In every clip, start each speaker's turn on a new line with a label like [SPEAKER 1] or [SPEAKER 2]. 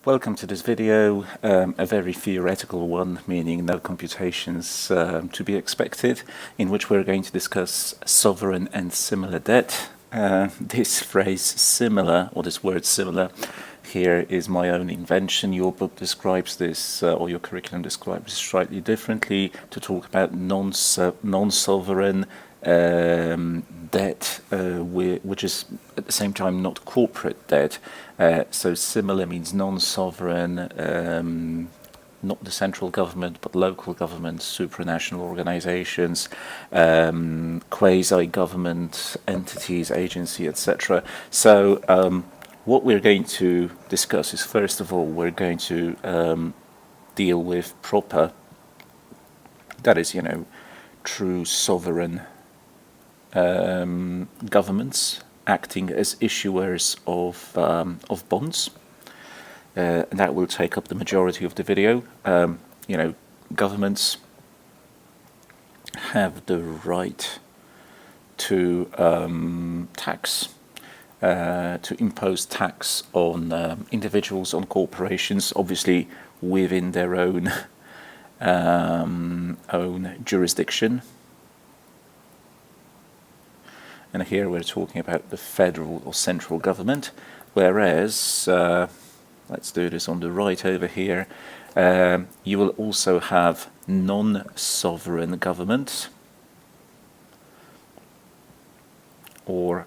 [SPEAKER 1] Welcome to this video, a very theoretical one, meaning no computations to be expected, in which we're going to discuss sovereign and similar debt. This phrase similar, or this word similar, here is my own invention. Your book describes this, or your curriculum describes it slightly differently, to talk about non-sovereign debt, which is at the same time not corporate debt. So similar means non-sovereign, not the central government, but local governments, supranational organizations, quasi-government entities, agency, etc. So what we're going to discuss is, first of all, we're going to deal with proper, that is, true sovereign governments acting as issuers of bonds. That will take up the majority of the video. Governments have the right to tax, to impose tax on individuals, on corporations, obviously within their own jurisdiction. And here we're talking about the federal or central government, whereas, let's do this on the right over here, you will also have non-sovereign governments or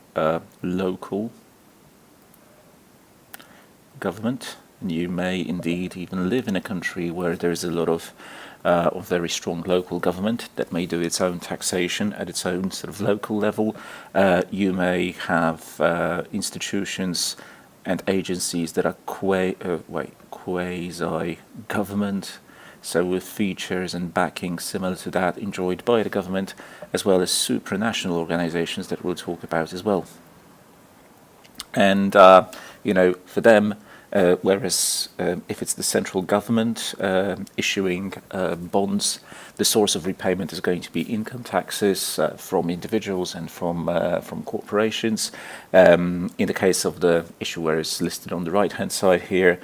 [SPEAKER 1] local government. And you may indeed even live in a country where there's a lot of very strong local government that may do its own taxation at its own sort of local level. You may have institutions and agencies that are quasi-government, so with features and backing similar to that enjoyed by the government, as well as supranational organizations that we'll talk about as well. And, for them, whereas if it's the central government issuing bonds, the source of repayment is going to be income taxes from individuals and from corporations. In the case of the issuer is listed on the right-hand side here,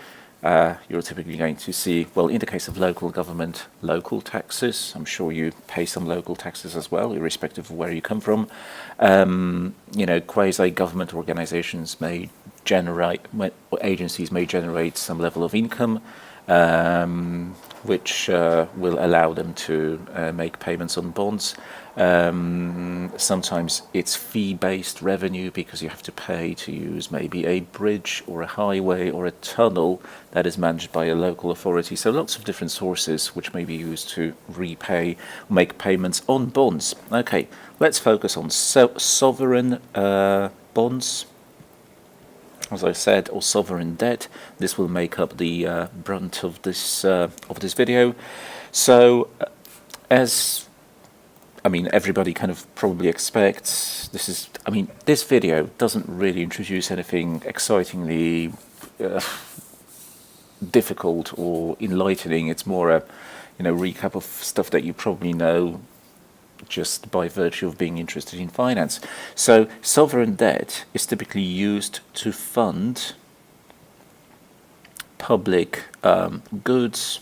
[SPEAKER 1] you're typically going to see, well, in the case of local government, local taxes. I'm sure you pay some local taxes as well, irrespective of where you come from. Quasi-government organizations may generate, agencies may generate some level of income, which will allow them to make payments on bonds. Sometimes it's fee-based revenue because you have to pay to use maybe a bridge or a highway or a tunnel that is managed by a local authority. So lots of different sources which may be used to repay, make payments on bonds. Okay, let's focus on sovereign bonds. As I said, or sovereign debt. This will make up the brunt of this video. So, everybody kind of probably expects, this video doesn't really introduce anything excitingly difficult or enlightening. It's more a recap of stuff that you probably know just by virtue of being interested in finance. So sovereign debt is typically used to fund public goods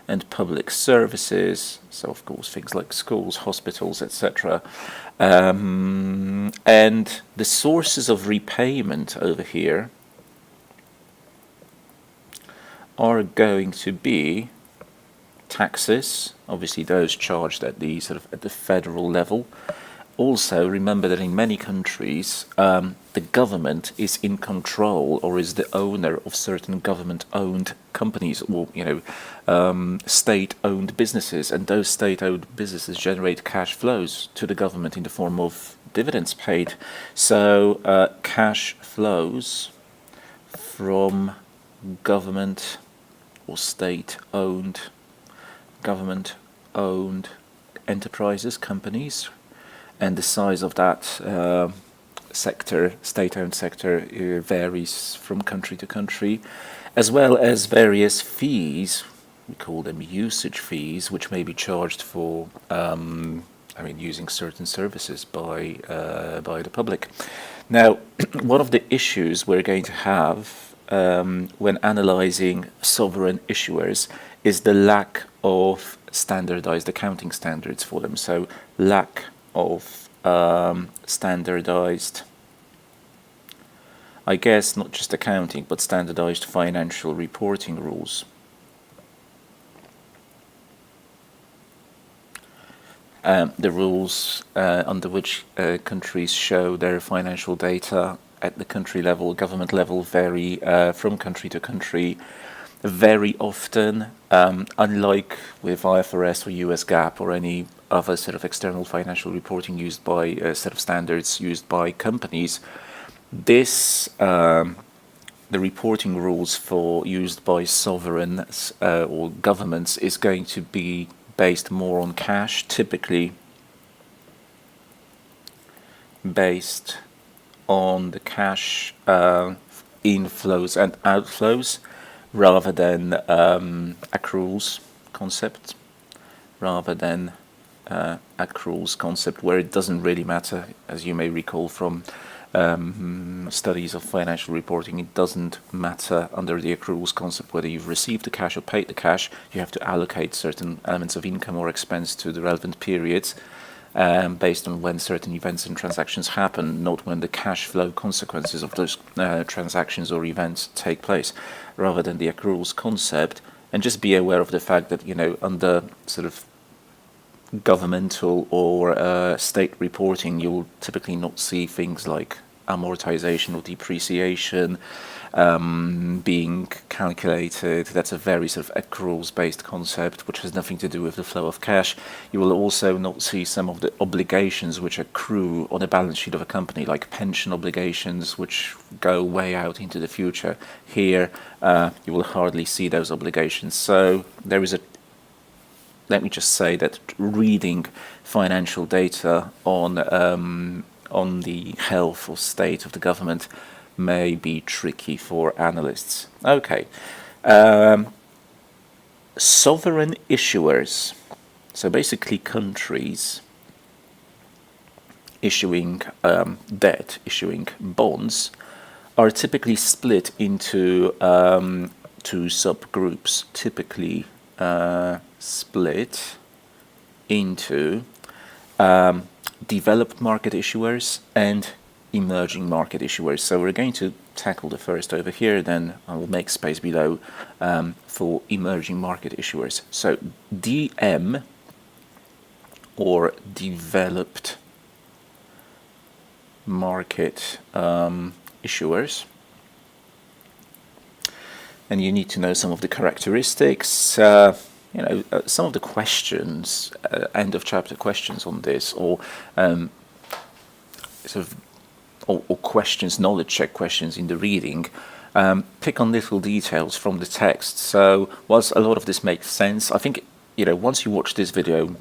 [SPEAKER 1] and public services, so of course things like schools, hospitals, etc. And the sources of repayment over here are going to be taxes, obviously those charged at the federal level. Also, remember that in many countries, the government is in control or is the owner of certain government-owned companies or state-owned businesses, and those state-owned businesses generate cash flows to the government in the form of dividends paid. So cash flows from government or state-owned, government-owned enterprises, companies, and the size of that sector, state-owned sector, varies from country to country, as well as various fees. We call them usage fees, which may be charged for using certain services by the public. Now, one of the issues we're going to have when analyzing sovereign issuers is the lack of standardized accounting standards for them. So lack of standardized, I guess, not just accounting, but standardized financial reporting rules. The rules under which countries show their financial data at the country level, government level, vary from country to country very often. Unlike with IFRS or US GAAP or any other sort of external financial reporting used by a set of standards used by companies, this the reporting rules for used by sovereigns or governments is going to be based more on cash, typically based on the cash inflows and outflows rather than accruals concept, where it doesn't really matter, as you may recall from studies of financial reporting. It doesn't matter under the accruals concept whether you've received the cash or paid the cash. You have to allocate certain elements of income or expense to the relevant periods based on when certain events and transactions happen, not when the cash flow consequences of those transactions or events take place, rather than the accruals concept. And just be aware of the fact that, under sort of governmental or state reporting, you'll typically not see things like amortization or depreciation being calculated. That's a very sort of accruals-based concept, which has nothing to do with the flow of cash. You will also not see some of the obligations which accrue on the balance sheet of a company, like pension obligations, which go way out into the future. Here, you will hardly see those obligations. So there is let me just say that reading financial data on the health or state of the government may be tricky for analysts. Okay. Sovereign issuers, so basically countries issuing debt, issuing bonds, are typically split into two subgroups, typically split into developed market issuers and emerging market issuers. So we're going to tackle the first over here, then I will make space below for emerging market issuers. So DM, or developed market issuers. And you need to know some of the characteristics, some of the questions, end of chapter questions on this, or or questions, knowledge check questions in the reading, pick on little details from the text. So whilst a lot of this makes sense, I think, once you watch this video, you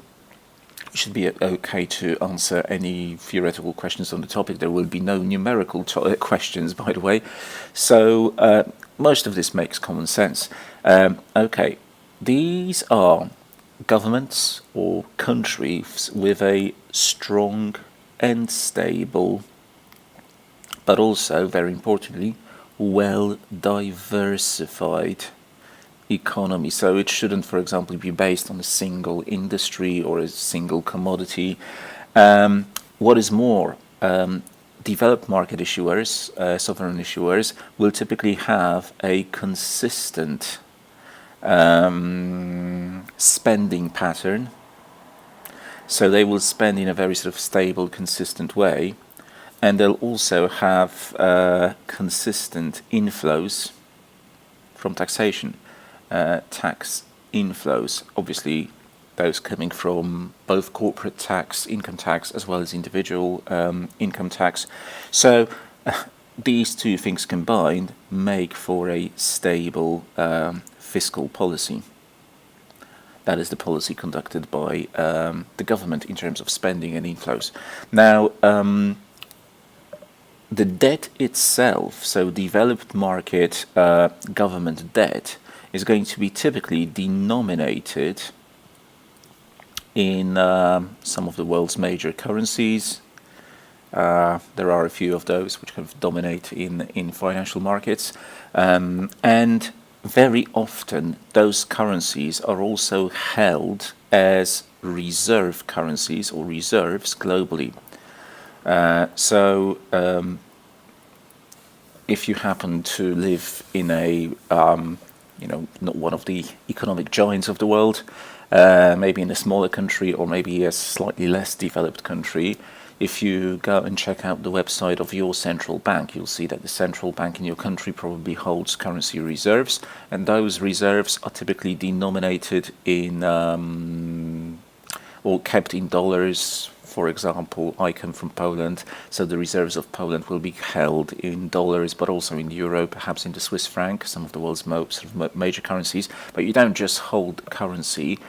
[SPEAKER 1] should be okay to answer any theoretical questions on the topic. There will be no numerical questions, by the way. So most of this makes common sense. Okay, these are governments or countries with a strong and stable, but also, very importantly, well-diversified economy. So it shouldn't, for example, be based on a single industry or a single commodity. What is more, developed market issuers, sovereign issuers, will typically have a consistent spending pattern. So they will spend in a very sort of stable, consistent way. And they'll also have consistent inflows from taxation, tax inflows, obviously those coming from both corporate tax, income tax, as well as individual income tax. So these two things combined make for a stable fiscal policy. That is the policy conducted by the government in terms of spending and inflows. Now, the debt itself, so developed market government debt, is going to be typically denominated in some of the world's major currencies, There are a few of those which kind of dominate in financial markets. And very often those currencies are also held as reserve currencies or reserves globally. So if you happen to live in a, not one of the economic giants of the world, maybe in a smaller country or maybe a slightly less developed country, if you go and check out the website of your central bank, you'll see that the central bank in your country probably holds currency reserves, and those reserves are typically denominated in or kept in dollars. For example, I come from Poland, so the reserves of Poland will be held in dollars, but also in euro, perhaps in the Swiss franc, some of the world's major currencies. But you don't just hold currency,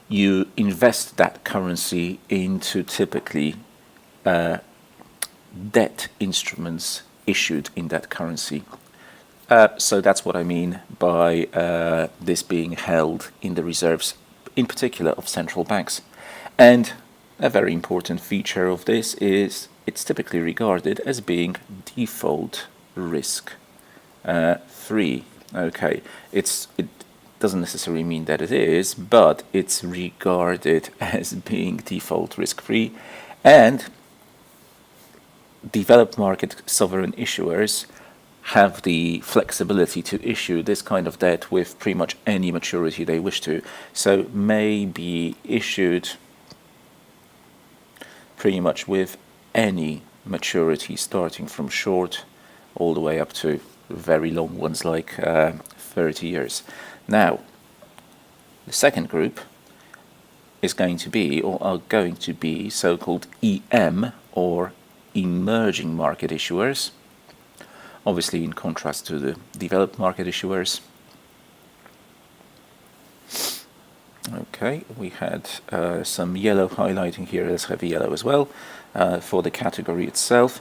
[SPEAKER 1] you invest that currency into typically debt instruments issued in that currency. So that's what I mean by this being held in the reserves, in particular of central banks. And a very important feature of this is it's typically regarded as being default risk free. Okay, it doesn't necessarily mean that it is, but it's regarded as being default risk free. And developed market sovereign issuers have the flexibility to issue this kind of debt with pretty much any maturity they wish to. So may be issued pretty much with any maturity, starting from short all the way up to very long ones like 30 years. Now, the second group is going to be, or are going to be, so-called EM, or emerging market issuers, obviously in contrast to the developed market issuers. Okay, we had some yellow highlighting here. Let's have yellow as well for the category itself.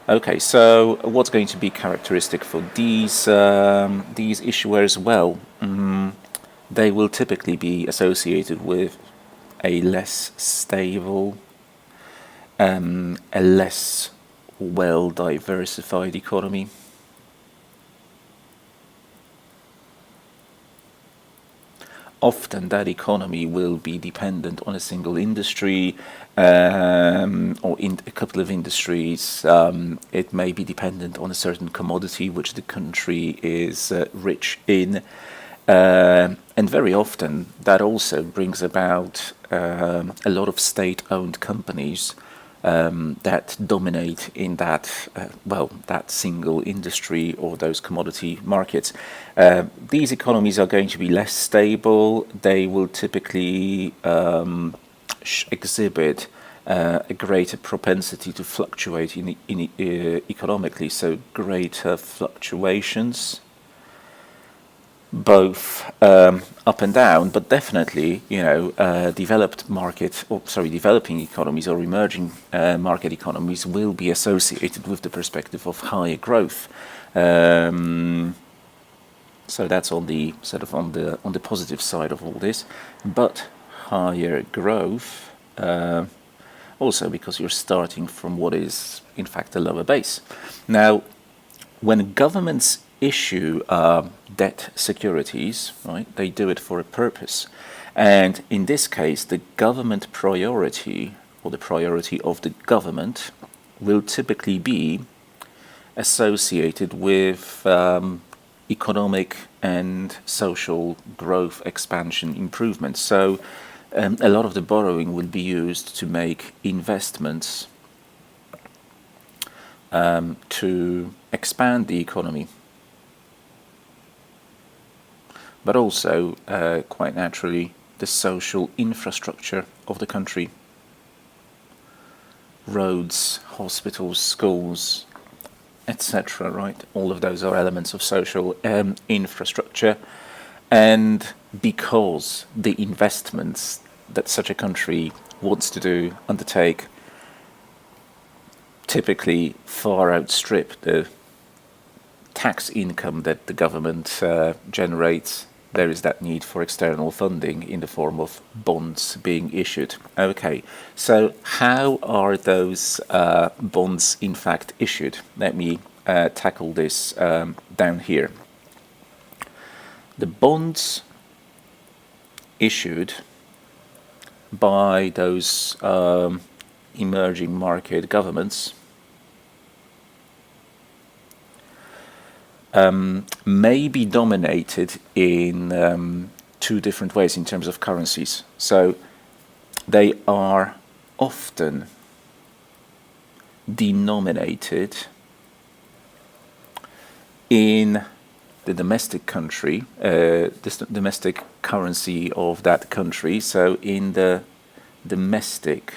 [SPEAKER 1] Okay, so what's going to be characteristic for these issuers? Well, they will typically be associated with a less stable, a less well-diversified economy. Often that economy will be dependent on a single industry or in a couple of industries. It may be dependent on a certain commodity which the country is rich in. And very often that also brings about a lot of state-owned companies that dominate in that that single industry or those commodity markets. These economies are going to be less stable. They will typically exhibit a greater propensity to fluctuate economically, so greater fluctuations, both up and down, but definitely, developing economies or emerging market economies will be associated with the perspective of higher growth. So that's on the on the positive side of all this, but higher growth also because you're starting from what is in fact a lower base. Now, when governments issue debt securities, right, they do it for a purpose, and in this case the government priority, or the priority of the government, will typically be associated with economic and social growth, expansion, improvement. So a lot of the borrowing will be used to make investments to expand the economy, but also, quite naturally, the social infrastructure of the country. Roads, hospitals, schools, etc., right? All of those are elements of social infrastructure. And because the investments that such a country wants to undertake, typically far outstrip the tax income that the government generates, there is that need for external funding in the form of bonds being issued. Okay, so how are those bonds in fact issued? Let me tackle this down here. The bonds issued by those emerging market governments may be dominated in two different ways in terms of currencies. So they are often denominated in the domestic country, this domestic currency of that country. So in the domestic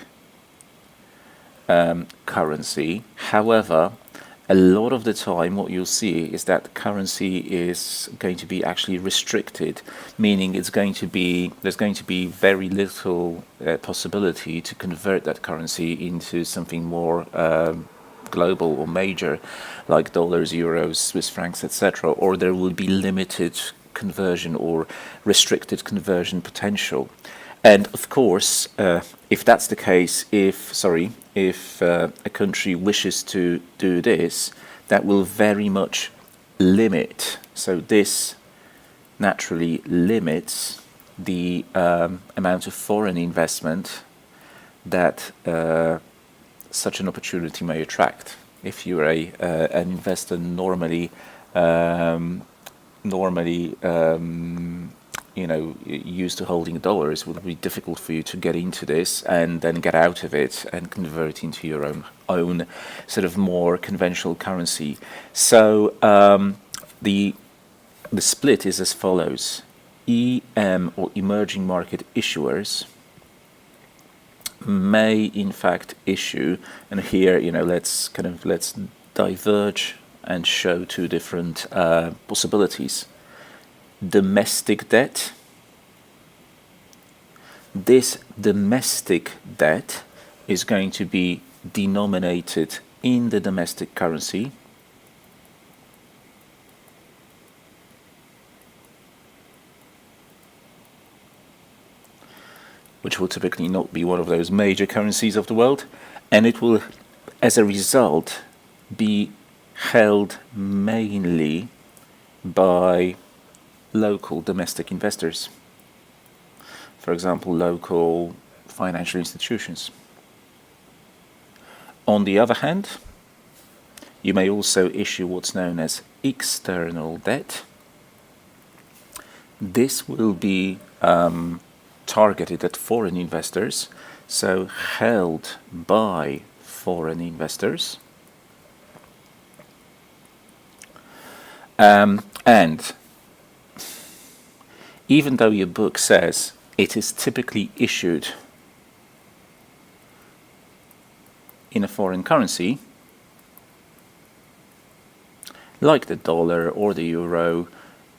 [SPEAKER 1] currency. However, a lot of the time what you'll see is that currency is going to be actually restricted, meaning there's going to be very little possibility to convert that currency into something more global or major, like dollars, euros, Swiss francs, etc., or there will be limited conversion or restricted conversion potential. And of course, if that's the case, if a country wishes to do this, that will very much limit. So this naturally limits the amount of foreign investment that such an opportunity may attract. If you're an investor normally used to holding dollars, it would be difficult for you to get into this and then get out of it and convert into your own sort of more conventional currency. So the split is as follows: EM, or emerging market issuers, may in fact issue, and here let's diverge and show two different possibilities. Domestic debt. This domestic debt is going to be denominated in the domestic currency, which will typically not be one of those major currencies of the world, and it will, as a result, be held mainly by local domestic investors, for example, local financial institutions. On the other hand, you may also issue what's known as external debt. This will be targeted at foreign investors, so held by foreign investors. And even though your book says it is typically issued in a foreign currency, like the dollar or the euro,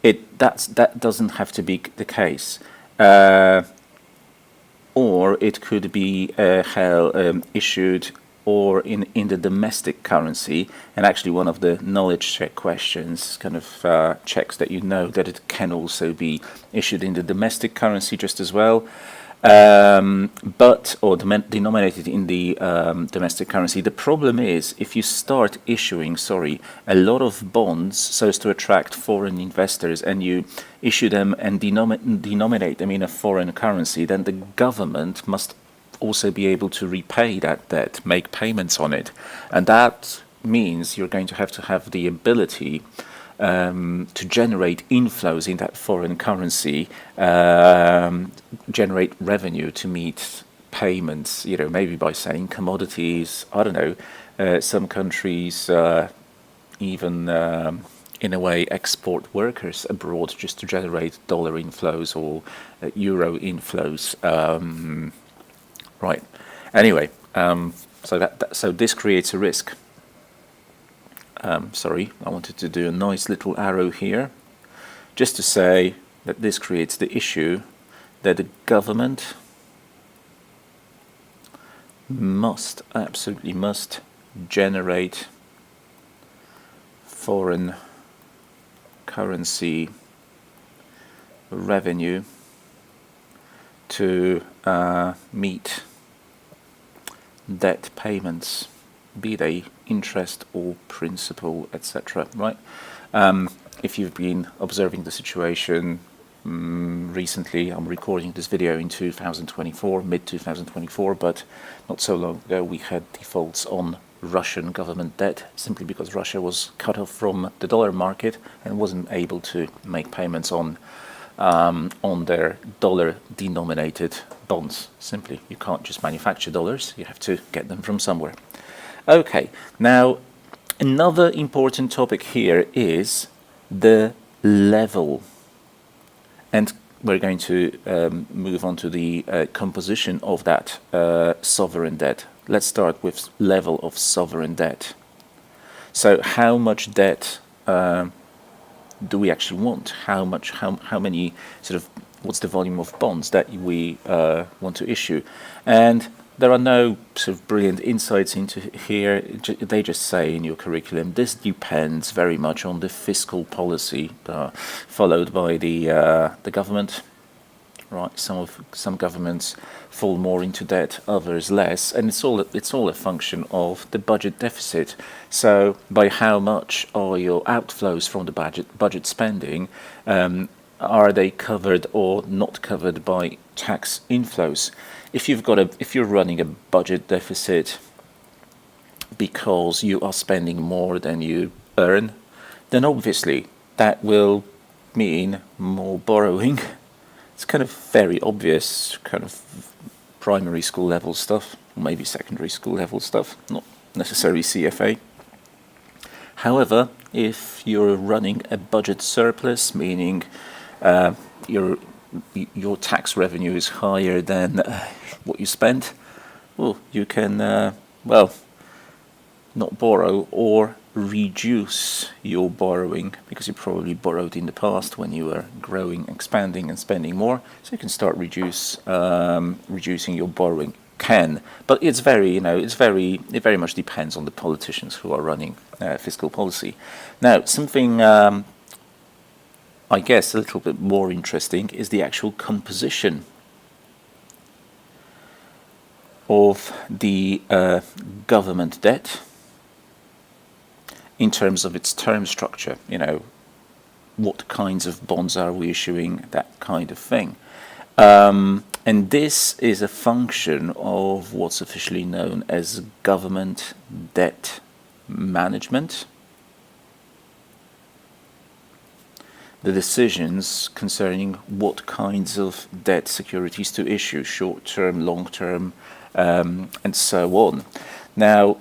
[SPEAKER 1] that doesn't have to be the case. Or it could be issued or in the domestic currency. And actually one of the knowledge check questions checks that that it can also be issued in the domestic currency just as well, denominated in the domestic currency. The problem is, if you start issuing a lot of bonds so as to attract foreign investors, and you issue them and denominate them in a foreign currency, then the government must also be able to repay that debt, make payments on it, and that means you're going to have the ability to generate inflows in that foreign currency, generate revenue to meet payments, maybe by selling commodities. I don't know, some countries even in a way export workers abroad just to generate dollar inflows or euro inflows. Right. Anyway, so this creates a risk. I wanted to do a nice little arrow here, just to say that this creates the issue that the government absolutely must generate foreign currency revenue to meet debt payments, be they interest or principal, etc. Right? If you've been observing the situation recently, I'm recording this video in 2024, mid-2024, but not so long ago we had defaults on Russian government debt simply because Russia was cut off from the dollar market and wasn't able to make payments on their dollar-denominated bonds. Simply, you can't just manufacture dollars, you have to get them from somewhere. Okay, now another important topic here is the level. And we're going to move on to the composition of that sovereign debt. Let's start with level of sovereign debt. So how much debt do we actually want? How many what's the volume of bonds that we want to issue? And there are no sort of brilliant insights into here. They just say in your curriculum, this depends very much on the fiscal policy followed by the government. Right, some governments fall more into debt, others less, and it's all a function of the budget deficit. So, by how much are your outflows from the budget spending? Are they covered or not covered by tax inflows? If you're running a budget deficit because you are spending more than you earn, then obviously that will mean more borrowing. It's kind of very obvious, kind of primary school level stuff, or maybe secondary school level stuff, not necessarily CFA. However, if you're running a budget surplus, meaning your tax revenue is higher than what you spend, well, you can not borrow or reduce your borrowing, because you probably borrowed in the past when you were growing, expanding and spending more, so you can start reducing your borrowing. But it very much depends on the politicians who are running fiscal policy. Now, something I guess a little bit more interesting is the actual composition of the government debt in terms of its term structure. What kinds of bonds are we issuing, that kind of thing. And this is a function of what's officially known as government debt management. The decisions concerning what kinds of debt securities to issue, short-term, long-term, and so on. Now,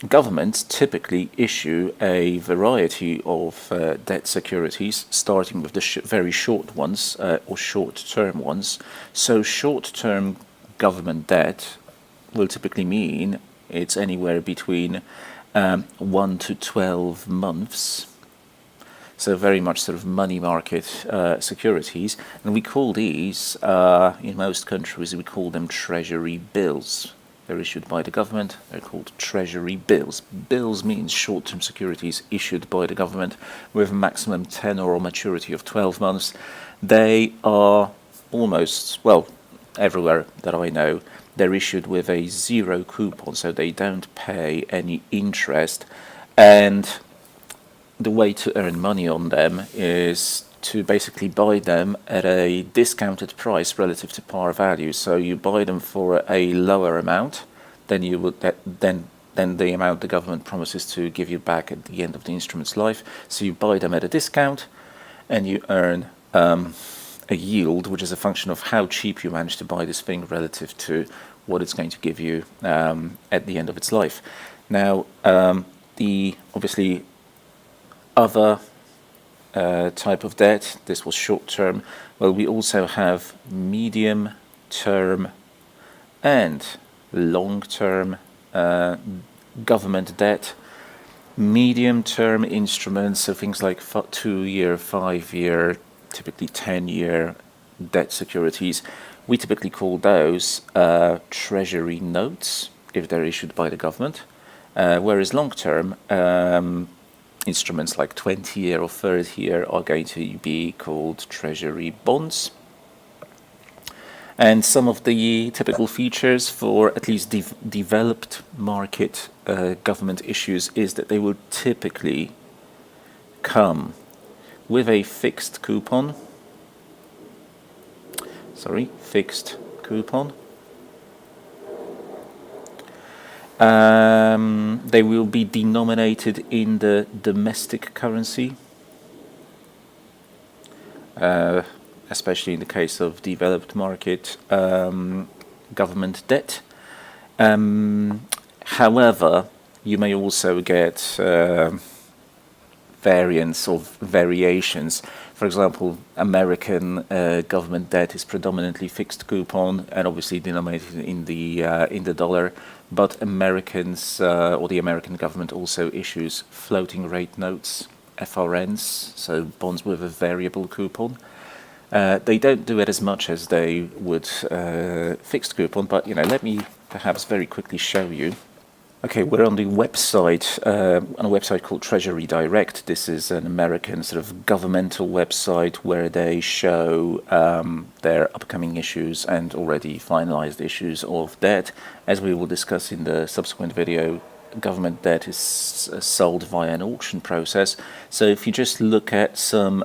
[SPEAKER 1] governments typically issue a variety of debt securities, starting with the very short ones or short-term ones. So short-term government debt will typically mean it's anywhere between 1 to 12 months. So very much sort of money market securities. And we call these, in most countries, we call them treasury bills. They're issued by the government. They're called treasury bills. Bills means short-term securities issued by the government with a maximum tenor or maturity of 12 months. They are almost, everywhere that I know, they're issued with a zero coupon, so they don't pay any interest. And the way to earn money on them is to basically buy them at a discounted price relative to par value. So you buy them for a lower amount than you would than the amount the government promises to give you back at the end of the instrument's life. So you buy them at a discount, and you earn a yield, which is a function of how cheap you manage to buy this thing relative to what it's going to give you at the end of its life. Now, the obviously other type of debt, this was short term. Well, we also have medium term and long term government debt. Medium term instruments, so things like 2-year, 5-year, typically 10-year debt securities, we typically call those treasury notes if they're issued by the government, whereas long term instruments like 20-year or 30-year are going to be called treasury bonds. And some of the typical features for at least developed market government issues is that they will typically come with a fixed coupon. Fixed coupon. They will be denominated in the domestic currency, especially in the case of developed market government debt. However, you may also get variants or variations. For example, American government debt is predominantly fixed coupon and obviously denominated in the dollar, but Americans or the American government also issues floating rate notes, FRNs, so bonds with a variable coupon. They don't do it as much as they would fixed coupon, but let me perhaps very quickly show you. Okay, we're on the website, on a website called Treasury Direct. This is an American sort of governmental website where they show their upcoming issues and already finalized issues of debt. As we will discuss in the subsequent video, government debt is sold via an auction process. So if you just look at some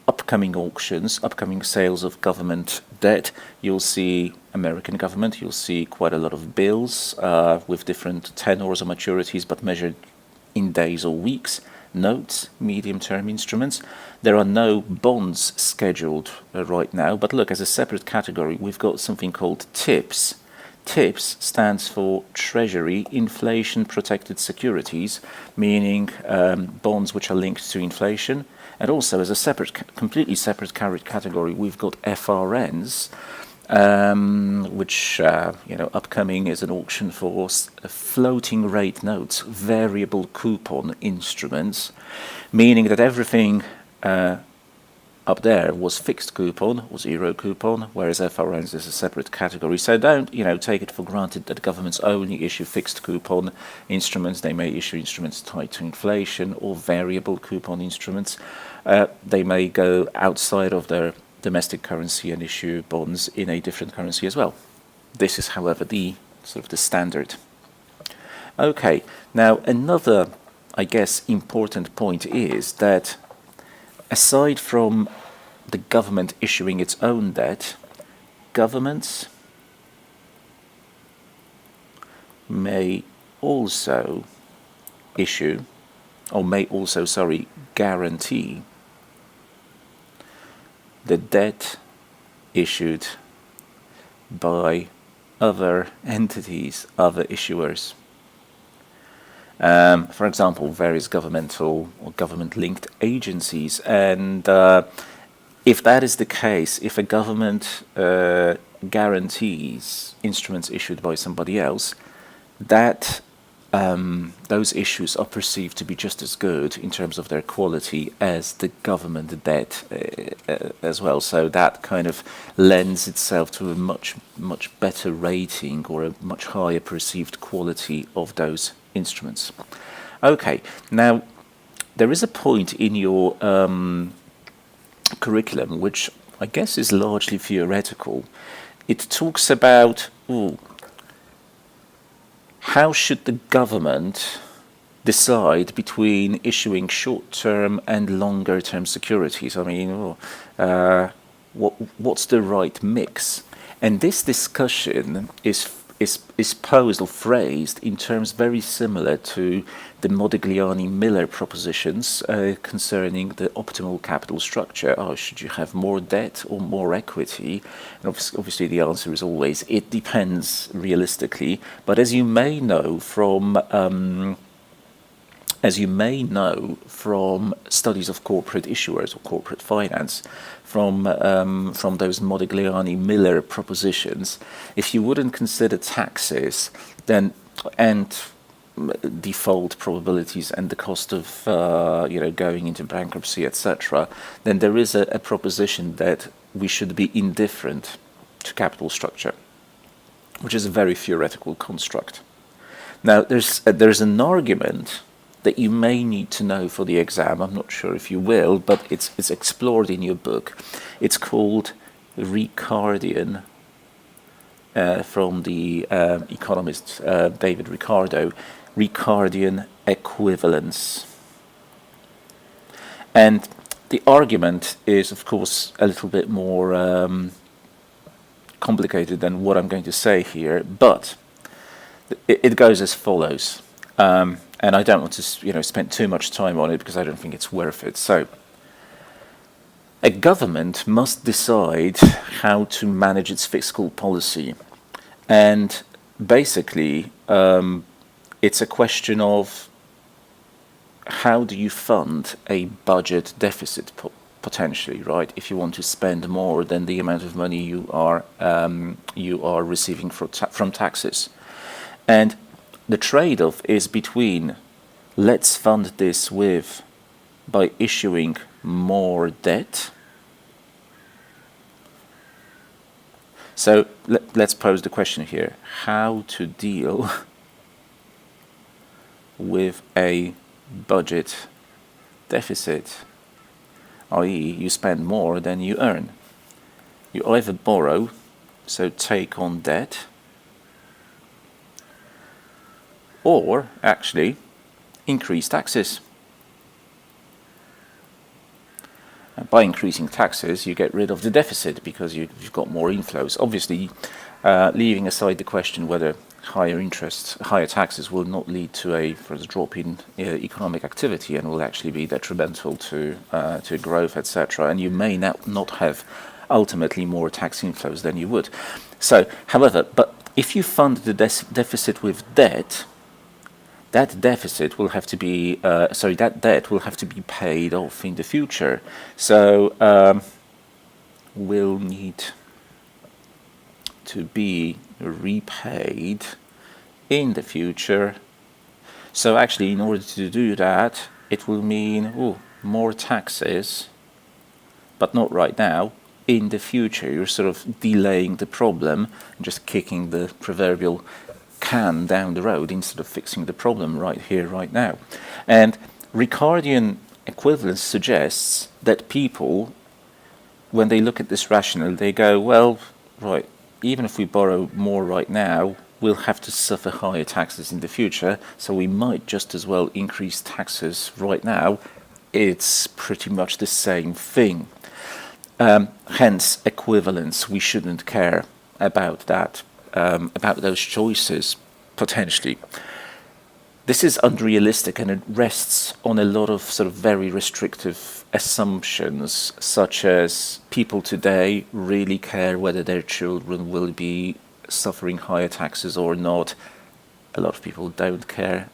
[SPEAKER 1] upcoming auctions, upcoming sales of government debt, you'll see American government, you'll see quite a lot of bills with different tenors or maturities, but measured in days or weeks, notes, medium-term instruments. There are no bonds scheduled right now, but look, as a separate category, we've got something called TIPS. TIPS stands for Treasury Inflation Protected Securities, meaning bonds which are linked to inflation. And also, as a separate, completely separate category, we've got FRNs, which upcoming is an auction for floating rate notes, variable coupon instruments, meaning that everything up there was fixed coupon or zero coupon, whereas FRNs is a separate category. So don't take it for granted that governments only issue fixed coupon instruments. They may issue instruments tied to inflation or variable coupon instruments. They may go outside of their domestic currency and issue bonds in a different currency as well. This is, however, the sort of the standard. Okay, now another, I guess, important point is that aside from the government issuing its own debt, governments may also issue, or may also, guarantee the debt issued by other entities, other issuers. For example, various governmental or government-linked agencies. And if that is the case, if a government guarantees instruments issued by somebody else, that those issues are perceived to be just as good in terms of their quality as the government debt as well. So that kind of lends itself to a much better rating or a much higher perceived quality of those instruments. Okay, now there is a point in your curriculum which I guess is largely theoretical. It talks about how should the government decide between issuing short-term and longer-term securities? I mean, what's the right mix? And this discussion is posed or phrased in terms very similar to the Modigliani-Miller propositions concerning the optimal capital structure. Should you have more debt or more equity? And obviously the answer is always, it depends realistically. But as you may know from studies of corporate issuers or corporate finance, from those Modigliani-Miller propositions, if you wouldn't consider taxes, then and default probabilities and the cost of going into bankruptcy, etc., then there is a proposition that we should be indifferent to capital structure, which is a very theoretical construct. Now, there's an argument that you may need to know for the exam. I'm not sure if you will, but it's explored in your book. It's called Ricardian, from the economist David Ricardo, Ricardian equivalence. And the argument is, of course, a little bit more complicated than what I'm going to say here, but it goes as follows. And I don't want to, spend too much time on it because I don't think it's worth it. So, a government must decide how to manage its fiscal policy, and basically, it's a question of how do you fund a budget deficit potentially, right? If you want to spend more than the amount of money you are receiving from taxes, and the trade-off is between let's fund this by issuing more debt. So let's pose the question here: how to deal with a budget deficit, i.e. you spend more than you earn. You either borrow, so take on debt, or actually increase taxes. And by increasing taxes, you get rid of the deficit because you've got more inflows. Obviously, leaving aside the question whether higher taxes will not lead to a drop in economic activity and will actually be detrimental to growth, etc. And you may not have ultimately more tax inflows than you would. So, however, but if you fund the deficit with debt, that deficit will have to be, that debt will have to be paid off in the future. So will need to be repaid in the future. So actually, in order to do that, it will mean more taxes, but not right now. In the future, you're sort of delaying the problem and just kicking the proverbial can down the road instead of fixing the problem right here, right now. And Ricardian equivalence suggests that people, when they look at this rationale, they go, well, right, even if we borrow more right now, we'll have to suffer higher taxes in the future, so we might just as well increase taxes right now. It's pretty much the same thing. Hence, equivalence. We shouldn't care about that. About those choices, potentially. This is unrealistic, and it rests on a lot of sort of very restrictive assumptions, such as people today really care whether their children will be suffering higher taxes or not. A lot of people don't care.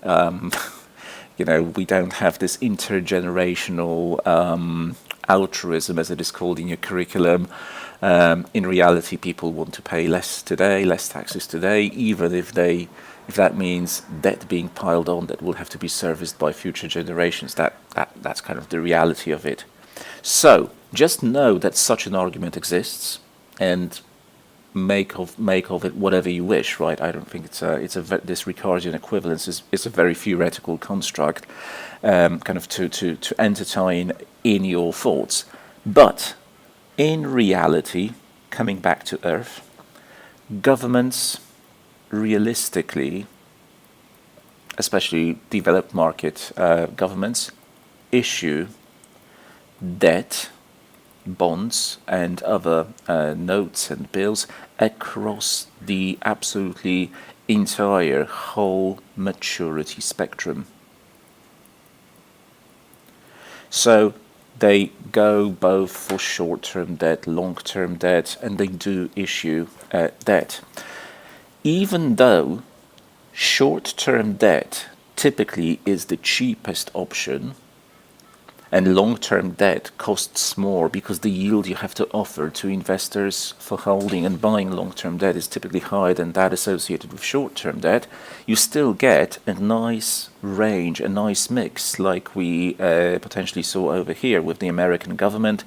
[SPEAKER 1] We don't have this intergenerational altruism, as it is called in your curriculum. In reality, people want to pay less taxes today, even if that means debt being piled on that will have to be serviced by future generations. That's kind of the reality of it. So just know that such an argument exists, and make of it whatever you wish. Right? I don't think this Ricardian equivalence is a very theoretical construct, kind of to entertain in your thoughts, but. In reality, coming back to Earth, governments realistically, especially developed market governments, issue debt, bonds, and other notes and bills across the absolutely entire whole maturity spectrum. So they go both for short-term debt, long-term debt, and they do issue debt. Even though short-term debt typically is the cheapest option, and long-term debt costs more because the yield you have to offer to investors for holding and buying long-term debt is typically higher than that associated with short-term debt, you still get a nice range, a nice mix, like we potentially saw over here with the American government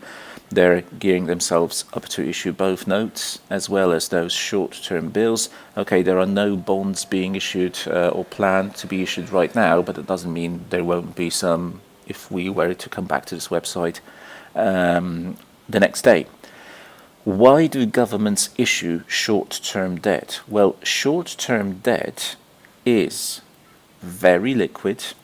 [SPEAKER 1] they're gearing themselves up to issue both notes as well as those short-term bills. Okay, there are no bonds being issued or planned to be issued right now, but it doesn't mean there won't be some if we were to come back to this website the next day. Why do governments issue short-term debt? Well, short-term debt is very liquid.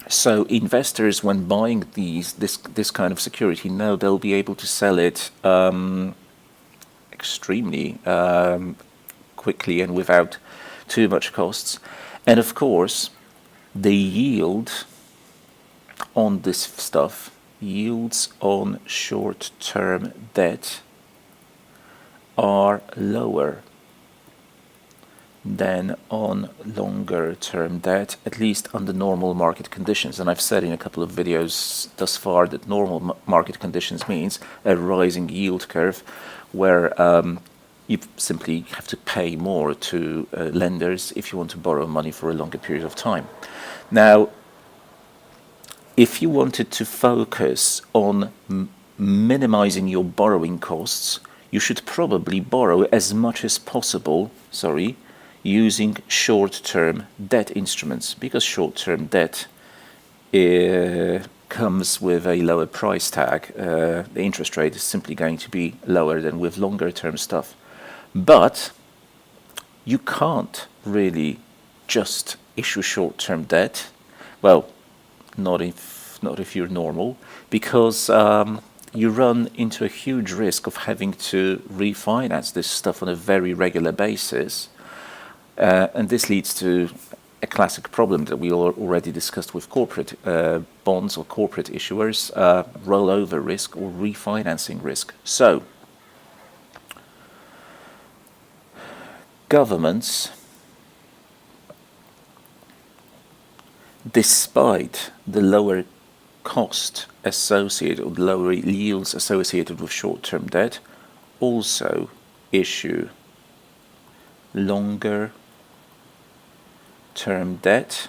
[SPEAKER 1] So investors, when buying this kind of security, know they'll be able to sell it extremely quickly and without too much costs. And of course, the yield on this stuff, yields on short-term debt, are lower than on longer-term debt, at least under normal market conditions. And I've said in a couple of videos thus far that normal market conditions means a rising yield curve where you simply have to pay more to lenders if you want to borrow money for a longer period of time. Now, if you wanted to focus on minimizing your borrowing costs, you should probably borrow as much as possible, using short-term debt instruments, because short-term debt comes with a lower price tag. The interest rate is simply going to be lower than with longer-term stuff. But you can't really just issue short-term debt. Well, not if you're normal, because you run into a huge risk of having to refinance this stuff on a very regular basis. And this leads to a classic problem that we already discussed with corporate bonds or corporate issuers, rollover risk or refinancing risk. So, governments, despite the lower cost associated or lower yields associated with short-term debt, also issue longer term debt.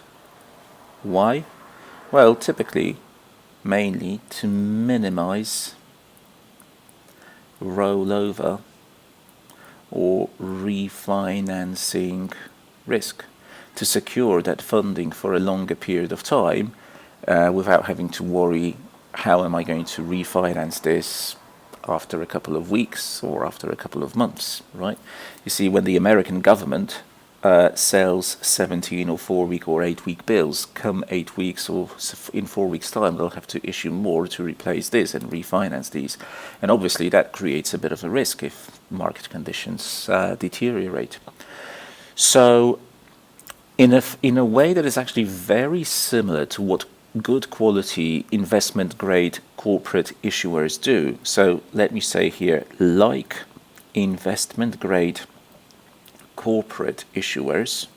[SPEAKER 1] Why? Well, typically, mainly to minimize rollover or refinancing risk, to secure that funding for a longer period of time without having to worry, how am I going to refinance this after a couple of weeks or after a couple of months, right? You see, when the American government sells 17 or 4-week or 8-week bills, come 8 weeks or in 4 weeks' time, they'll have to issue more to replace this and refinance these. And obviously that creates a bit of a risk if market conditions deteriorate. So in a way that is actually very similar to what good quality investment grade corporate issuers do. So let me say here, like investment grade corporate issuers,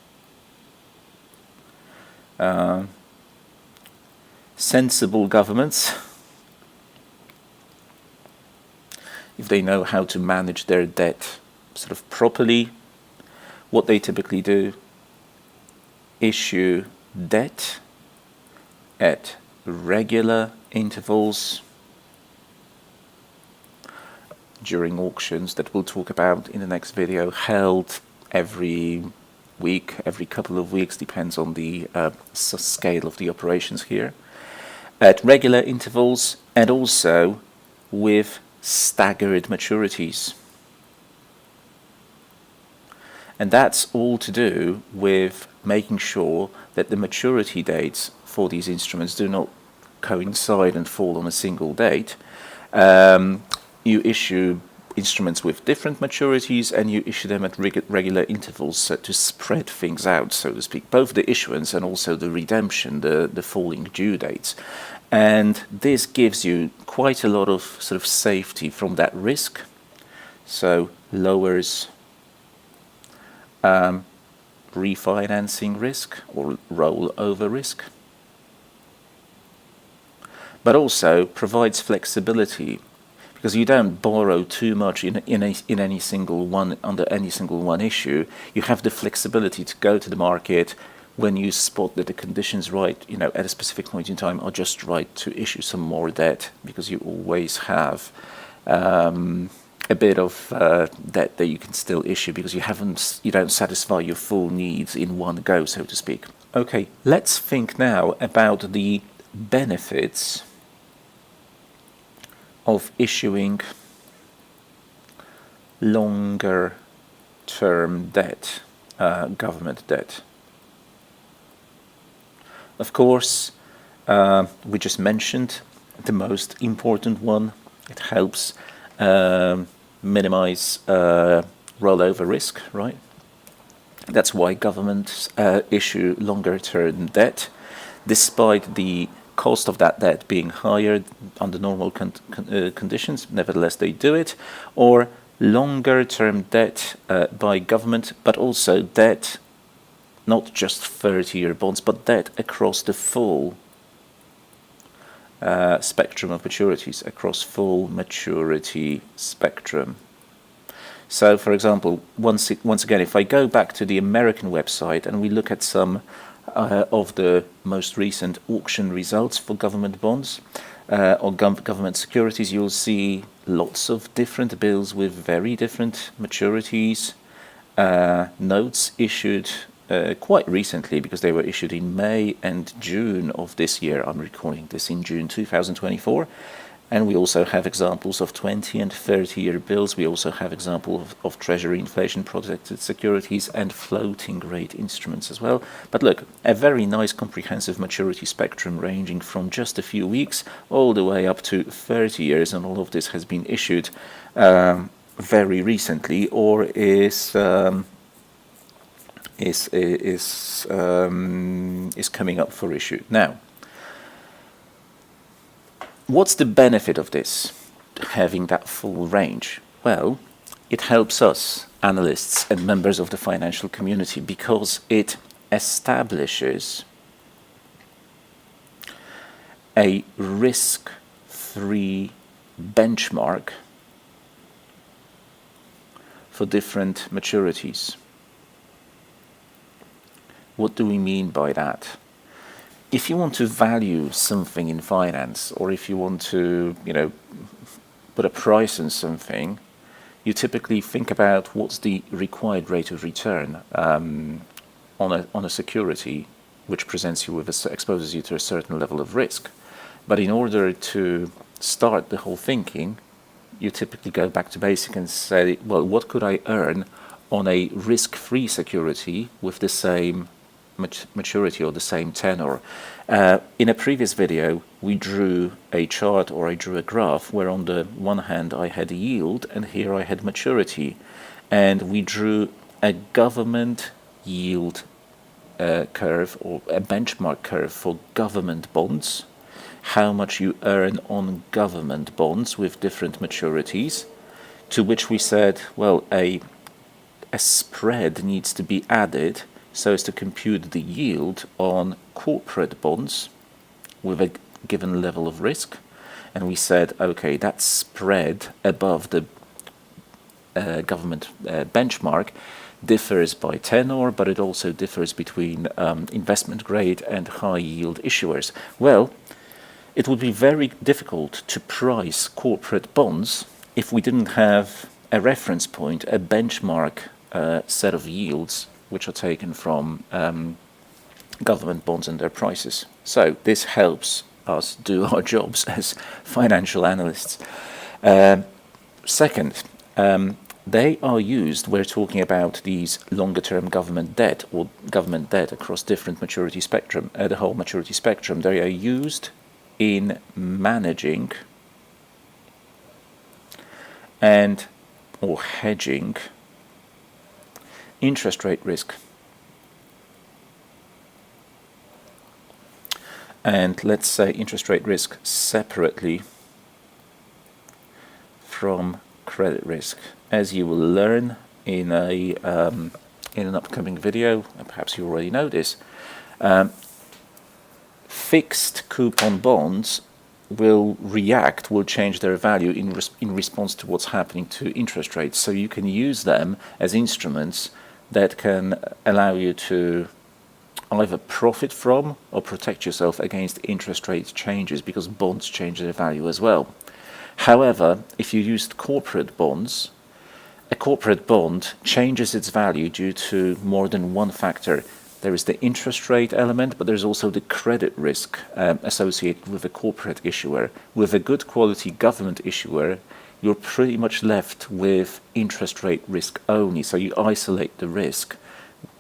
[SPEAKER 1] sensible governments, if they know how to manage their debt sort of properly, what they typically do, issue debt at regular intervals during auctions that we'll talk about in the next video, held every week, every couple of weeks, depends on the scale of the operations here, at regular intervals, and also with staggered maturities. And that's all to do with making sure that the maturity dates for these instruments do not coincide and fall on a single date. You issue instruments with different maturities, and you issue them at regular intervals to spread things out, so to speak, both the issuance and also the redemption, the falling due dates. And this gives you quite a lot of sort of safety from that risk, so lowers refinancing risk or rollover risk, but also provides flexibility, because you don't borrow too much in any single one, under any single one issue. You have the flexibility to go to the market, when you spot that the conditions right, at a specific point in time are just right to issue some more debt, because you always have a bit of debt that you can still issue because you don't satisfy your full needs in one go, so to speak. Okay, let's think now about the benefits of issuing longer term debt, government debt. Of course, we just mentioned the most important one. It helps minimize rollover risk, right? That's why governments issue longer term debt, despite the cost of that debt being higher under normal conditions. Nevertheless, they do it. Or longer term debt by government, but also debt, not just 30-year bonds, but debt across the full spectrum of maturities, across full maturity spectrum. So, for example, once again, if I go back to the American website and we look at some of the most recent auction results for government bonds or government securities, you'll see lots of different bills with very different maturities, notes issued quite recently, because they were issued in May and June of this year. I'm recording this in June 2024. And we also have examples of 20 and 30-year bills. We also have examples of Treasury inflation-protected securities and floating rate instruments as well. But look, a very nice comprehensive maturity spectrum ranging from just a few weeks all the way up to 30 years, and all of this has been issued very recently, or is coming up for issue now. What's the benefit of this, having that full range? Well, it helps us, analysts and members of the financial community, because it establishes a risk-free benchmark for different maturities. What do we mean by that? If you want to value something in finance, or if you want to, put a price on something, you typically think about what's the required rate of return on a security, which presents you with exposes you to a certain level of risk. But in order to start the whole thinking, you typically go back to basic and say, well, what could I earn on a risk-free security with the same maturity or the same tenor? In a previous video, we drew a chart, or I drew a graph, where on the one hand I had yield and here I had maturity, and we drew a government yield curve, or a benchmark curve for government bonds, how much you earn on government bonds with different maturities, to which we said, well, a spread needs to be added so as to compute the yield on corporate bonds with a given level of risk. And we said, okay, that spread above the government benchmark differs by tenor, but it also differs between investment grade and high yield issuers. Well, it would be very difficult to price corporate bonds if we didn't have a reference point, a benchmark set of yields which are taken from government bonds and their prices. So this helps us do our jobs as financial analysts. Second, they are used, we're talking about these longer-term government debt, or government debt across different maturity spectrum, the whole maturity spectrum. They are used in managing or hedging interest rate risk. And let's say interest rate risk separately from credit risk. As you will learn in an upcoming video, and perhaps you already know this, fixed coupon bonds will change their value in response to what's happening to interest rates. So you can use them as instruments that can allow you to either profit from or protect yourself against interest rate changes, because bonds change their value as well. However, if you used corporate bonds, a corporate bond changes its value due to more than one factor. There is the interest rate element, but there's also the credit risk associated with a corporate issuer. With a good quality government issuer, you're pretty much left with interest rate risk only. So you isolate the risk,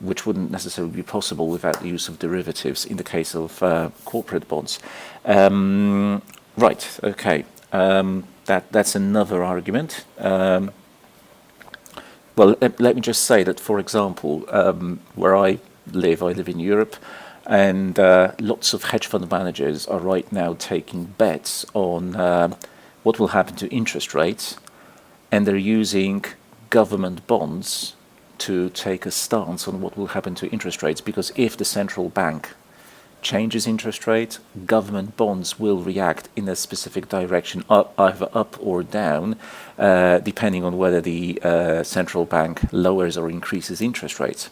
[SPEAKER 1] which wouldn't necessarily be possible without the use of derivatives in the case of corporate bonds. Right, okay. That's another argument. Well, let me just say that, for example, where I live in Europe, and lots of hedge fund managers are right now taking bets on what will happen to interest rates, and they're using government bonds to take a stance on what will happen to interest rates, because if the central bank changes interest rates, government bonds will react in a specific direction, either up or down, depending on whether the central bank lowers or increases interest rates.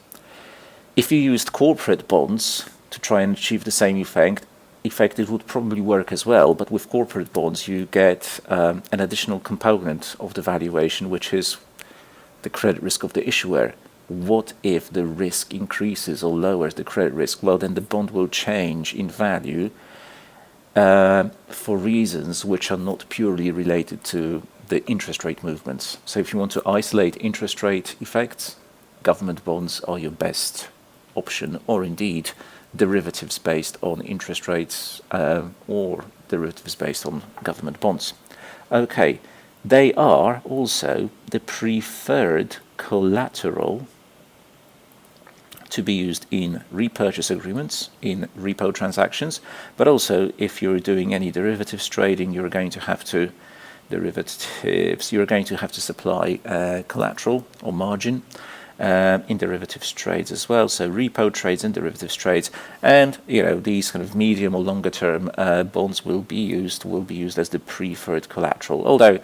[SPEAKER 1] If you used corporate bonds to try and achieve the same effect, it would probably work as well, but with corporate bonds you get an additional component of the valuation, which is the credit risk of the issuer. What if the risk increases or lowers the credit risk? Well, then the bond will change in value for reasons which are not purely related to the interest rate movements. So if you want to isolate interest rate effects, government bonds are your best option, or indeed derivatives based on interest rates or derivatives based on government bonds. Okay, they are also the preferred collateral to be used in repurchase agreements, in repo transactions, but also if you're doing any derivatives trading, you're going to have to supply collateral or margin in derivatives trades as well. So repo trades and derivatives trades, and these kind of medium or longer term bonds will be used as the preferred collateral. Although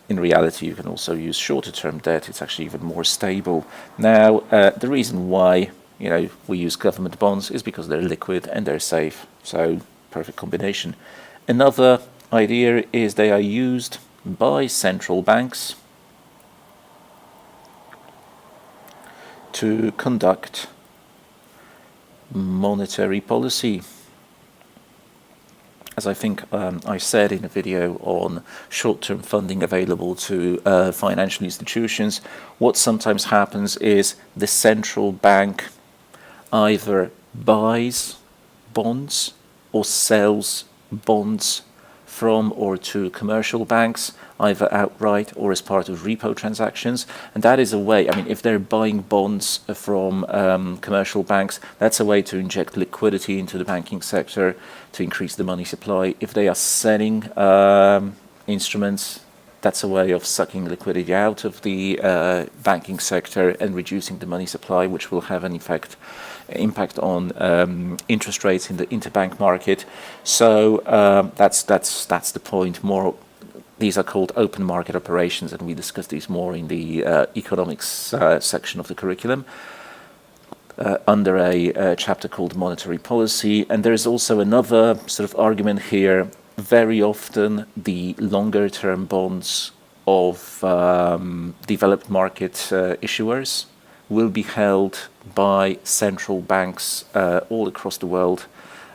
[SPEAKER 1] in reality, you can also use shorter term debt. It's actually even more stable. Now, the reason why we use government bonds is because they're liquid and they're safe. So, perfect combination. Another idea is they are used by central banks to conduct monetary policy. As I think I said in a video on short-term funding available to financial institutions, what sometimes happens is the central bank either buys bonds or sells bonds from or to commercial banks, either outright or as part of repo transactions. And that is a way, if they're buying bonds from commercial banks, that's a way to inject liquidity into the banking sector to increase the money supply. If they are selling instruments, that's a way of sucking liquidity out of the banking sector and reducing the money supply, which will have an impact on interest rates in the interbank market. So that's the point. More, these are called open market operations, and we discuss these more in the economics section of the curriculum under a chapter called monetary policy. And there is also another sort of argument here. Very often the longer term bonds of developed market issuers will be held by central banks all across the world.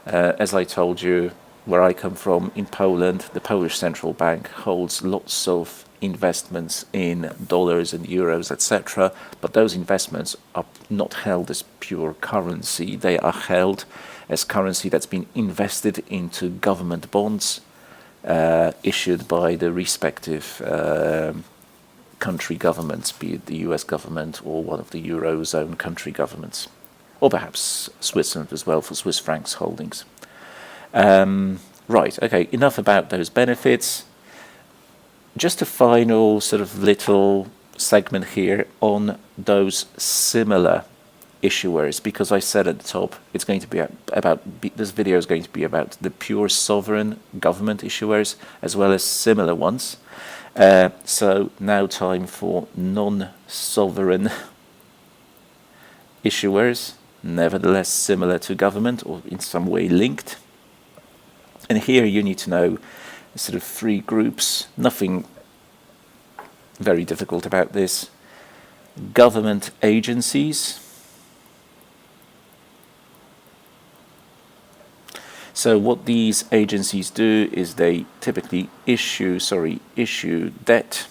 [SPEAKER 1] As I told you, where I come from in Poland, the Polish central bank holds lots of investments in dollars and euros, etc. But those investments are not held as pure currency. They are held as currency that's been invested into government bonds issued by the respective country governments, be it the US government or one of the Eurozone country governments, or perhaps Switzerland as well for Swiss francs holdings. Right, okay, enough about those benefits. Just a final sort of little segment here on those similar issuers, because I said at the top it's going to be this video is going to be about the pure sovereign government issuers as well as similar ones. So now time for non-sovereign issuers. nevertheless similar to government or in some way linked. And here you need to know sort of three groups, nothing very difficult about this. Government agencies. So what these agencies do is they typically issue debt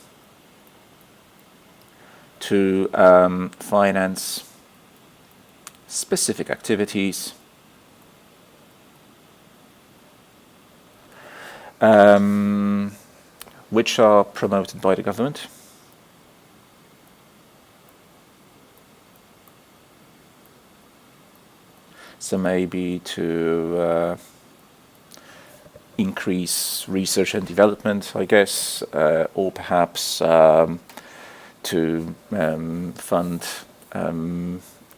[SPEAKER 1] to finance specific activities, which are promoted by the government. So maybe to increase research and development, I guess, or perhaps to fund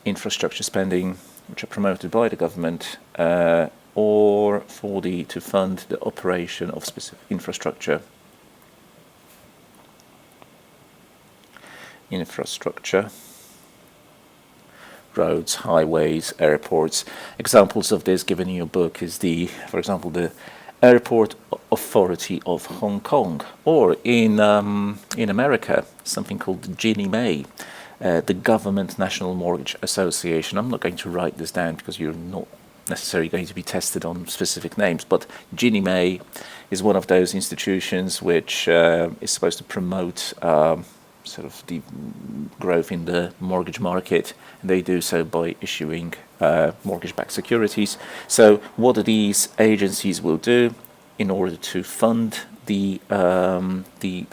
[SPEAKER 1] infrastructure spending, which are promoted by the government, or to fund the operation of specific infrastructure. Roads, highways, airports. Examples of this given in your book is for example, the Airport Authority of Hong Kong, or in America, something called Ginnie Mae, the Government National Mortgage Association. I'm not going to write this down because you're not necessarily going to be tested on specific names, but Ginnie Mae is one of those institutions which is supposed to promote sort of the growth in the mortgage market, and they do so by issuing mortgage-backed securities. So what these agencies will do in order to fund the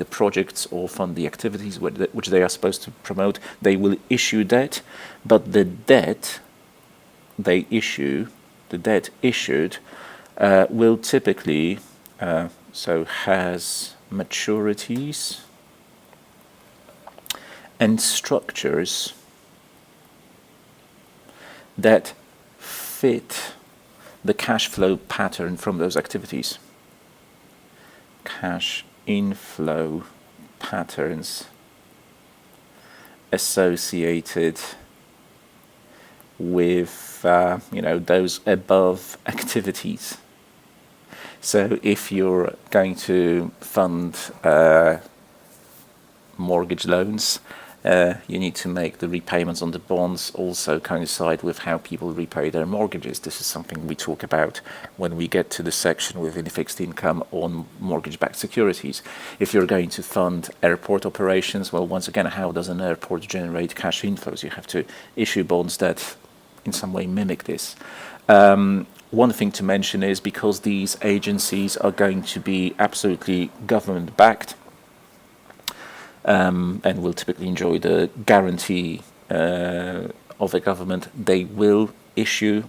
[SPEAKER 1] projects or fund the activities which they are supposed to promote, they will issue debt, but the debt issued will typically has maturities and structures that fit the cash flow pattern from those activities. Cash inflow patterns associated with those above activities. So if you're going to fund mortgage loans, you need to make the repayments on the bonds also coincide with how people repay their mortgages. This is something we talk about when we get to the section within fixed income on mortgage-backed securities. If you're going to fund airport operations, well, once again, how does an airport generate cash inflows? You have to issue bonds that in some way mimic this. One thing to mention is because these agencies are going to be absolutely government-backed, and will typically enjoy the guarantee of a government, they will issue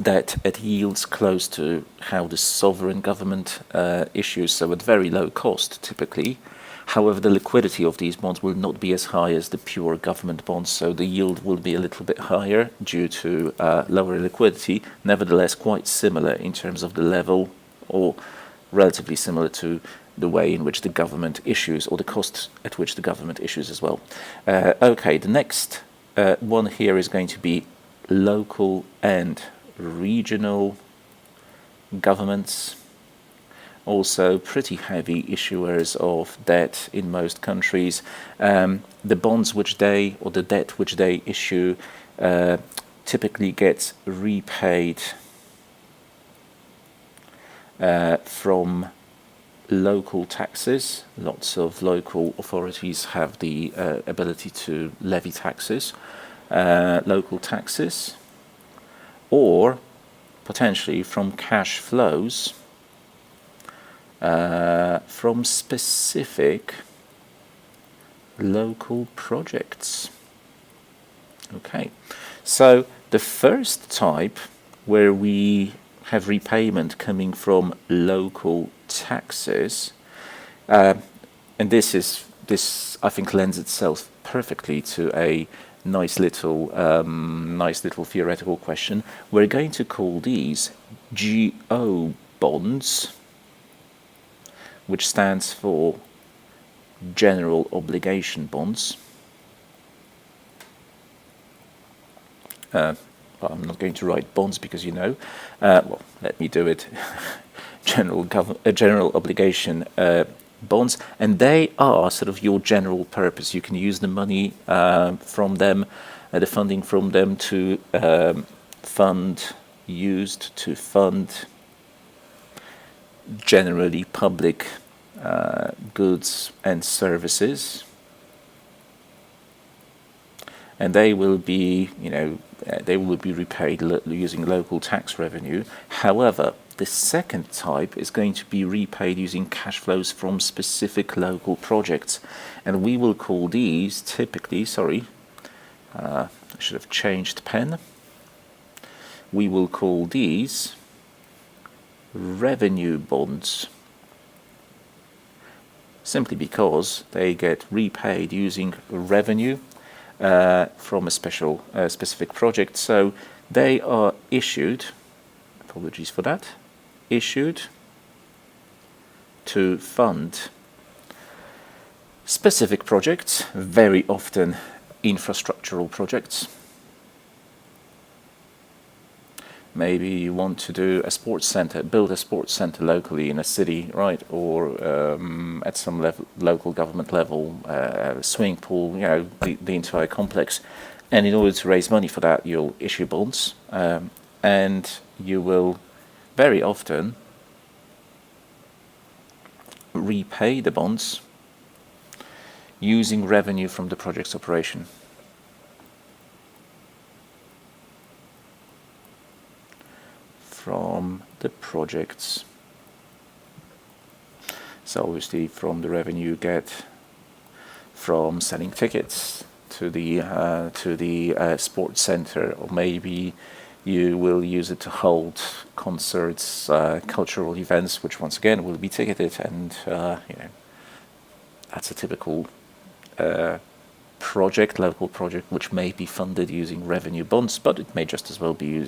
[SPEAKER 1] debt at yields close to how the sovereign government issues, so at very low cost typically. However, the liquidity of these bonds will not be as high as the pure government bonds, so the yield will be a little bit higher due to lower liquidity, nevertheless quite similar in terms of the level, or relatively similar to the way in which the government issues, or the cost at which the government issues as well. Okay, the next one here is going to be local and regional governments. Also pretty heavy issuers of debt in most countries. The bonds which they, or the debt which they issue, typically gets repaid from local taxes. Lots of local authorities have the ability to levy taxes, local taxes, or potentially from cash flows from specific local projects. Okay, so the first type, where we have repayment coming from local taxes, and this I think lends itself perfectly to a nice little theoretical question. We're going to call these GO bonds, which stands for general obligation bonds. well, I'm not going to write bonds because well, let me do it. General obligation bonds, and they are sort of your general purpose. You can use the money from them, the funding from them to used to fund generally public goods and services, and they will be, they will be repaid using local tax revenue. However, the second type is going to be repaid using cash flows from specific local projects, and we will call these typically, I should have changed pen. We will call these revenue bonds, simply because they get repaid using revenue from a specific project. So they are issued, apologies for that, issued to fund specific projects, very often infrastructural projects. Maybe you want to do a sports center, build a sports center locally in a city, right? Or at some level, local government level, a swimming pool, the entire complex. And in order to raise money for that, you'll issue bonds, and you will very often repay the bonds using revenue from the project's operation. From the projects. So obviously from the revenue you get from selling tickets to the sports center, or maybe you will use it to hold concerts, cultural events, which once again will be ticketed, and that's a typical local project, which may be funded using revenue bonds, but it may just as well be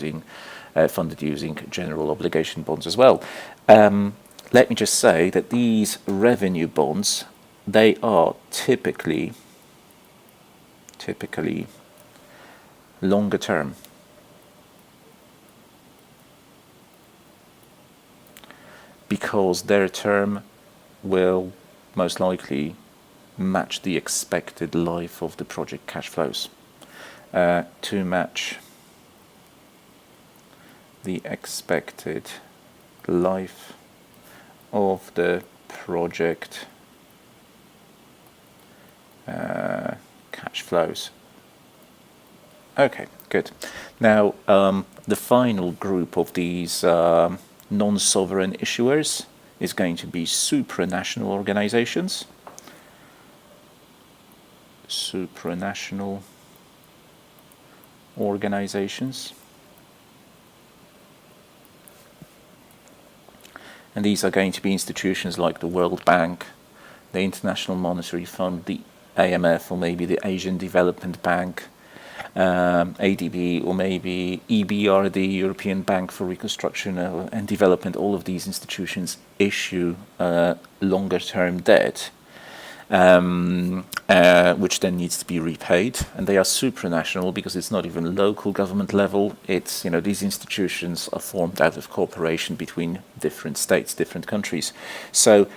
[SPEAKER 1] funded using general obligation bonds as well. Let me just say that these revenue bonds, they are typically longer term. Because their term will most likely match the expected life of the project cash flows. To match the expected life of the project cash flows. Okay, good. Now, the final group of these non-sovereign issuers is going to be supranational organizations. Supranational organizations. And these are going to be institutions like the World Bank, the International Monetary Fund, the IMF, or maybe the Asian Development Bank, ADB, or maybe EBRD, European Bank for Reconstruction and Development. All of these institutions issue longer-term debt, which then needs to be repaid, and they are supranational because it's not even local government level. It's, these institutions are formed out of cooperation between different states, different countries. So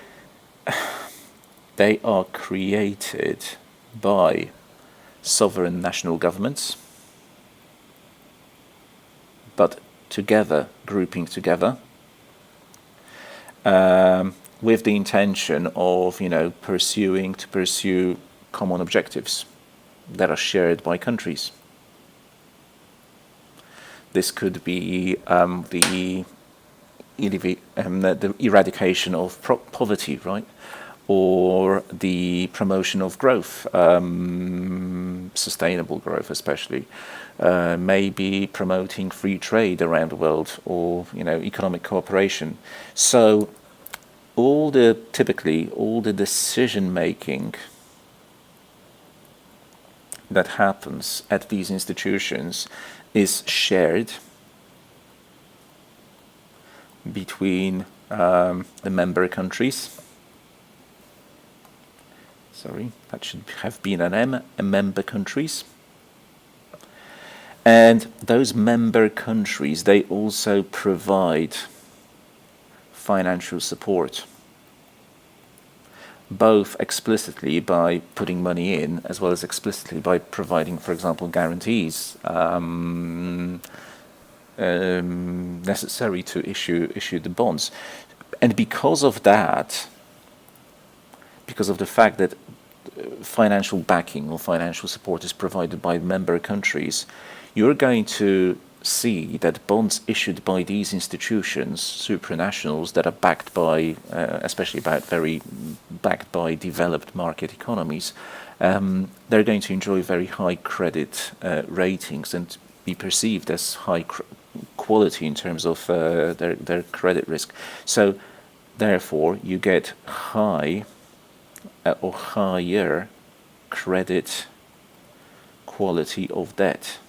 [SPEAKER 1] they are created by sovereign national governments, but grouping together, with the intention of, pursue common objectives that are shared by countries. This could be the eradication of poverty, right? Or the promotion of growth, sustainable growth especially, maybe promoting free trade around the world, or economic cooperation. So typically all the decision making that happens at these institutions is shared between the member countries. Sorry, that should have been an M, member countries. And those member countries, they also provide financial support, both explicitly by putting money in, as well as explicitly by providing, for example, guarantees necessary to issue the bonds. And because of that, because of the fact that financial backing or financial support is provided by member countries, you're going to see that bonds issued by these institutions, supranationals, that are backed by, especially backed by developed market economies, they're going to enjoy very high credit ratings and be perceived as high quality in terms of their credit risk. So, therefore, you get high or higher credit quality of debt.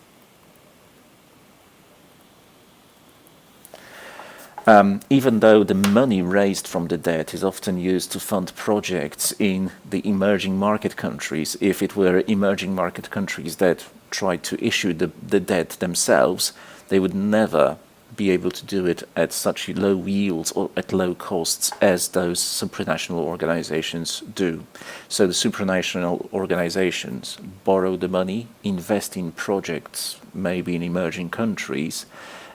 [SPEAKER 1] Even though the money raised from the debt is often used to fund projects in the emerging market countries, if it were emerging market countries that tried to issue the debt themselves, they would never be able to do it at such low yields or at low costs as those supranational organizations do. So the supranational organizations borrow the money, invest in projects maybe in emerging countries,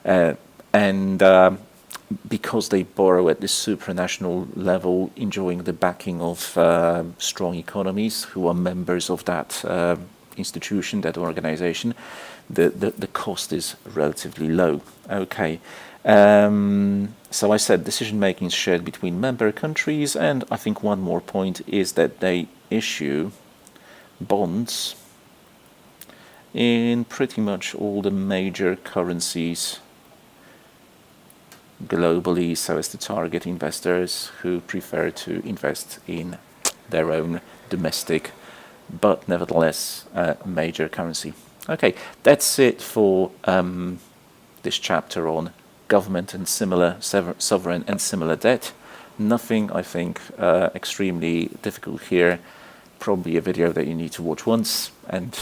[SPEAKER 1] and because they borrow at this supranational level, enjoying the backing of strong economies who are members of that institution, that organization, the cost is relatively low. Okay. So I said decision making is shared between member countries, and I think one more point is that they issue bonds in pretty much all the major currencies globally, so as to target investors who prefer to invest in their own domestic but nevertheless major currency. Okay, that's it for this chapter on government and similar sovereign and similar debt. Nothing, I think, extremely difficult here. Probably a video that you need to watch once and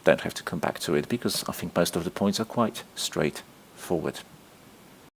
[SPEAKER 1] don't have to come back to it, because I think most of the points are quite straightforward.